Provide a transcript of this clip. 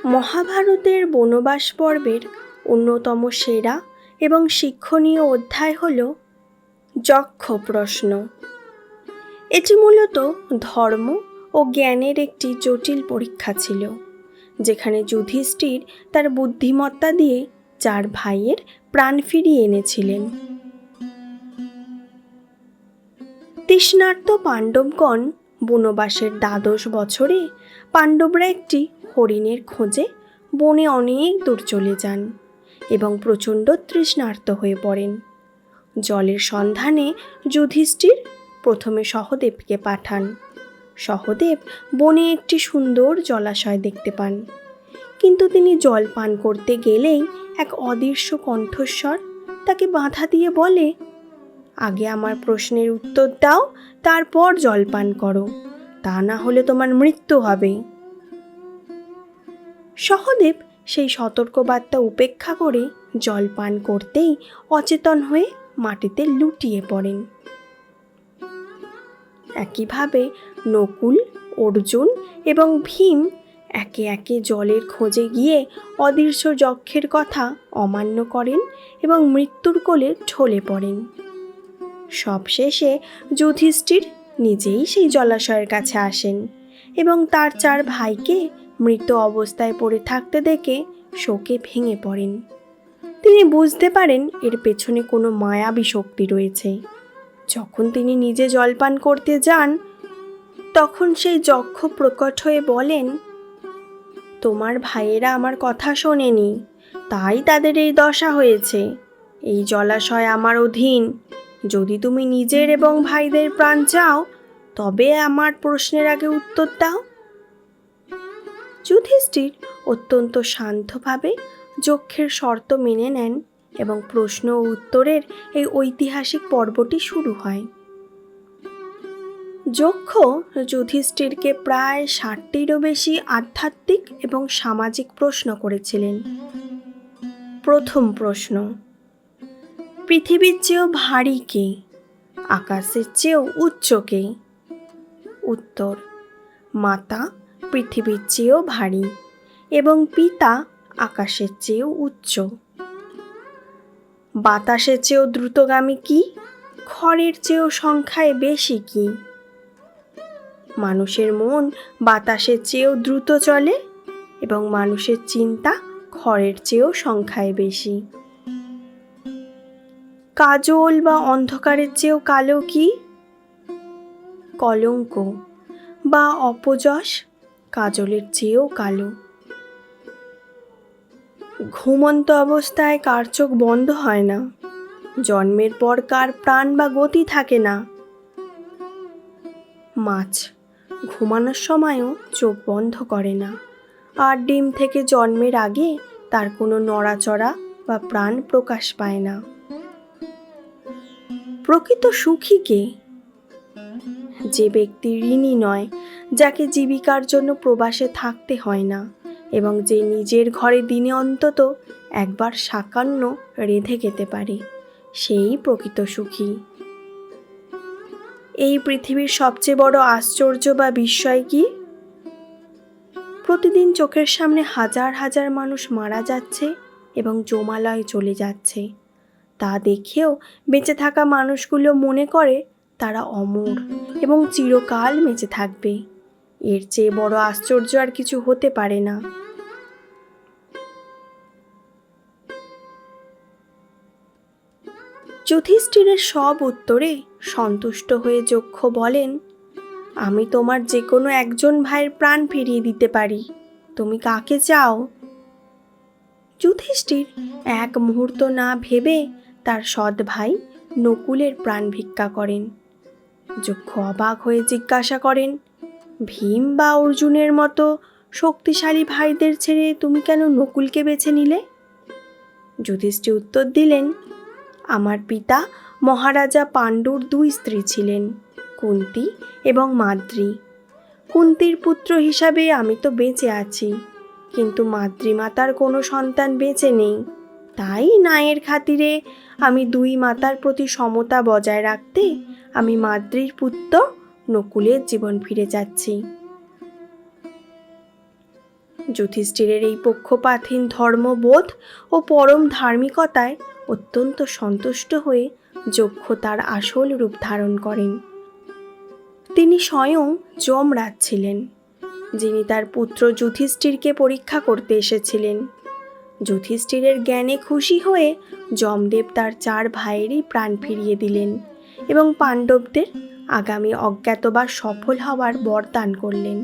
মহাভারতের বনবাস পর্বের অন্যতম সেরা এবং শিক্ষণীয় অধ্যায় হল যক্ষ প্রশ্ন। এটি মূলত ধর্ম ও জ্ঞানের একটি জটিল পরীক্ষা ছিল, যেখানে যুধিষ্ঠির তার বুদ্ধিমত্তা দিয়ে 4 ভাইয়ের প্রাণ ফিরিয়ে এনেছিলেন। তৃষ্ণার্ত পাণ্ডবগণ বনবাসের 12 বছরে পাণ্ডবরা একটি হরিণের খোঁজে বনে অনেক দূর চলে যান এবং প্রচণ্ড তৃষ্ণার্ত হয়ে পড়েন। জলের সন্ধানে যুধিষ্ঠির প্রথমে সহদেবকে পাঠান। সহদেব বনে একটি সুন্দর জলাশয় দেখতে পান, কিন্তু তিনি জল পান করতে গেলেই এক অদৃশ্য কণ্ঠস্বর তাকে বাধা দিয়ে বলে, আগে আমার প্রশ্নের উত্তর দাও, তারপর জল পান করো, তা না হলে তোমার মৃত্যু হবে। সহদেব সেই সতর্কবার্তা উপেক্ষা করে জল পান করতেই অচেতন হয়ে মাটিতে লুটিয়ে পড়েন। একইভাবে নকুল, অর্জুন এবং ভীম একে একে জলের খোঁজে গিয়ে অদৃশ্য যক্ষের কথা অমান্য করেন এবং মৃত্যুর কোলে ঢলে পড়েন। সবশেষে যুধিষ্ঠির নিজেই সেই জলাশয়ের কাছে আসেন এবং তার 4 ভাইকে মৃত অবস্থায় পড়ে থাকতে দেখে শোকে ভেঙে পড়েন। তিনি বুঝতে পারেন এর পেছনে কোনো মায়াবী শক্তি রয়েছে। যখন তিনি নিজে জলপান করতে যান, তখন সেই যক্ষ প্রকট হয়ে বলেন, তোমার ভাইয়েরা আমার কথা শোনেনি, তাই তাদের এই দশা হয়েছে। এই জলাশয় আমার অধীন। যদি তুমি নিজের এবং ভাইদের প্রাণ চাও, তবে আমার প্রশ্নের আগে উত্তর দাও। যুধিষ্ঠির অত্যন্ত শান্তভাবে যক্ষের শর্ত মেনে নেন এবং প্রশ্ন ও উত্তরের এই ঐতিহাসিক পর্বটি শুরু হয়। যক্ষ যুধিষ্ঠিরকে প্রায় 60টিরও বেশি আধ্যাত্মিক এবং সামাজিক প্রশ্ন করেছিলেন। প্রথম প্রশ্ন, পৃথিবীর চেয়েও ভারী কে? আকাশের চেয়েও উচ্চ কে? উত্তর, মাতা পৃথিবীর চেয়েও ভারী এবং পিতা আকাশের চেয়েও উচ্চ। বাতাসের চেয়েও দ্রুতগামী কি? খড়ের চেয়েও সংখ্যায় বেশি কি? মানুষের মন বাতাসের চেয়েও দ্রুত চলে এবং মানুষের চিন্তা খড়ের চেয়েও সংখ্যায় বেশি। কাজল বা অন্ধকারের চেয়েও কালো কি? কলঙ্ক বা অপযশ কাজলের চেয়েও কালো। ঘুমন্ত অবস্থায় কার চোখ বন্ধ হয় না? জন্মের পর কার প্রাণ বা গতি থাকে না? মাছ ঘুমানোর সময়ও চোখ বন্ধ করে না, আর ডিম থেকে জন্মের আগে তার কোনো নড়াচড়া বা প্রাণ প্রকাশ পায় না। প্রকৃত সুখী কে? যে ব্যক্তি ঋণী নয়, যাকে জীবিকার জন্য প্রবাসে থাকতে হয় না এবং যে নিজের ঘরে দিনে অন্তত একবার শাকান্ন রেঁধে খেতে পারে, সেই প্রকৃত সুখী। এই পৃথিবীর সবচেয়ে বড় আশ্চর্য বা বিস্ময় কি? প্রতিদিন চোখের সামনে হাজার হাজার মানুষ মারা যাচ্ছে এবং জমালয়ে চলে যাচ্ছে। তা দেখেও বেঁচে থাকা মানুষগুলো মনে করে তারা অমর এবং চিরকাল বেঁচে থাকবে। এর চেয়ে বড় আশ্চর্য আর কিছু হতে পারে না। যুধিষ্ঠিরের সব উত্তরে সন্তুষ্ট হয়ে যক্ষ বলেন, আমি তোমার যে কোনো একজন ভাইয়ের প্রাণ ফিরিয়ে দিতে পারি। তুমি কাকে চাও? যুধিষ্ঠির এক মুহূর্ত না ভেবে তার সৎ ভাই নকুলের প্রাণ ভিক্ষা করেন। যক্ষ অবাক হয়ে জিজ্ঞাসা করেন, ভীম বা অর্জুনের মতো শক্তিশালী ভাইদের ছেড়ে তুমি কেন নকুলকে বেছে নিলে? যুধিষ্ঠির উত্তর দিলেন, আমার পিতা মহারাজা পাণ্ডুর 2 স্ত্রী ছিলেন, কুন্তী এবং মাদ্রী। কুন্তীর পুত্র হিসাবে আমি তো বেঁচে আছি, কিন্তু মাতৃমাতার কোনো সন্তান বেঁচে নেই। তাই ন্যায়ের খাতিরে আমি 2 মাতার প্রতি সমতা বজায় রাখতে আমি মাদ্রীর পুত্র নকুলের জীবন ফিরে যাচ্ছি। যুধিষ্ঠিরের এই পক্ষপাতহীন ধর্মবোধ ও পরম ধার্মিকতায় অত্যন্ত সন্তুষ্ট হয়ে যক্ষ তার আসল রূপ ধারণ করেন। তিনি স্বয়ং যমরাজ ছিলেন, যিনি তার পুত্র যুধিষ্ঠিরকে পরীক্ষা করতে এসেছিলেন। যুধিষ্ঠিরের জ্ঞানে খুশি হয়ে যমদেব তার 4 ভাইয়েরই প্রাণ ফিরিয়ে দিলেন এবং পাণ্ডবদের আগামী অজ্ঞাতবাস সফল হওয়ার বরদান করলেন।